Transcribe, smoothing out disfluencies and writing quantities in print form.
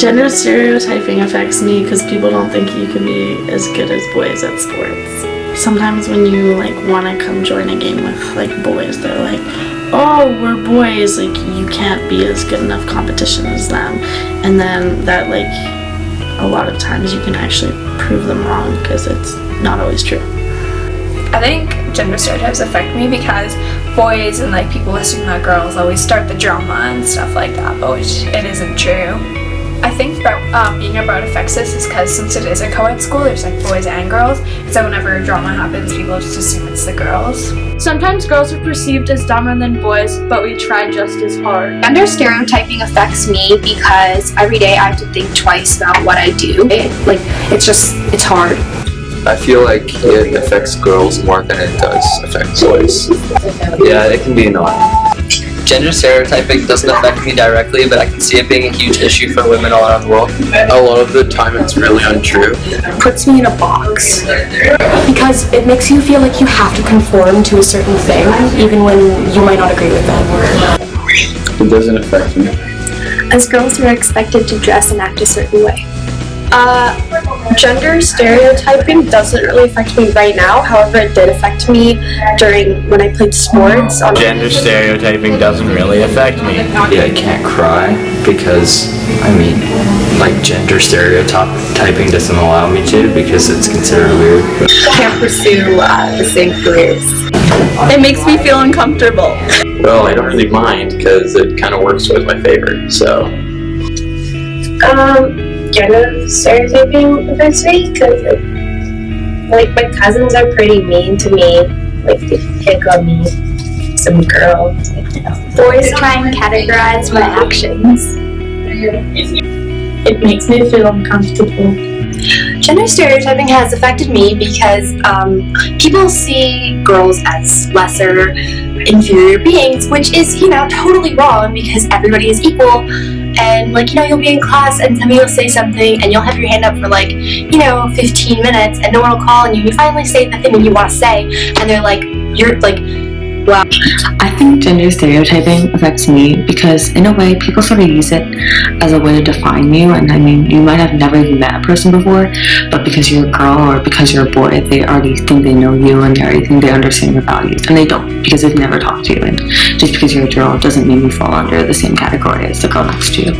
Gender stereotyping affects me because people don't think you can be as good as boys at sports. Sometimes when you like want to come join a game with like boys, they're like, oh, we're boys, like you can't be as good enough competition as them. And then that like a lot of times you can actually prove them wrong because it's not always true. I think gender stereotypes affect me because boys and like people assume that girls always start the drama and stuff like that, but which it isn't true. I think about being about affects us is because since it is a co-ed school, there's like boys and girls, so whenever drama happens, people just assume it's the girls. Sometimes girls are perceived as dumber than boys, but we try just as hard. Gender stereotyping affects me because every day I have to think twice about what I do. It's hard. I feel like it affects girls more than it does affect boys. Yeah, it can be annoying. Gender stereotyping doesn't affect me directly, but I can see it being a huge issue for women all around the world. A lot of the time it's really untrue. It puts me in a box because it makes you feel like you have to conform to a certain thing even when you might not agree with that. It doesn't affect me. As girls, we're expected to dress and act a certain way. Gender stereotyping doesn't really affect me right now. However, it did affect me when I played sports. Gender stereotyping doesn't really affect me. Yeah, I can't cry because, gender stereotyping doesn't allow me to because it's considered weird. Can't pursue the same careers. It makes me feel uncomfortable. Well, I don't really mind because it kind of works towards my favor, so. Gender stereotyping affects me because my cousins are pretty mean to me. Like they pick on me, some girls. Boys try and categorize my actions. It makes me feel uncomfortable. Gender stereotyping has affected me because people see girls as lesser, inferior beings, which is, totally wrong because everybody is equal. And you'll be in class and somebody will say something and you'll have your hand up for 15 minutes and no one will call on you. You finally say the thing that you want to say and they're like, you're like, wow. I think gender stereotyping affects me because in a way people sort of use it as a way to define you, and you might have never even met a person before, but because you're a girl or because you're a boy, they already think they know you and they already think they understand your values, and they don't because they've never talked to you. And just because you're a girl doesn't mean you fall under the same category as the girl next to you.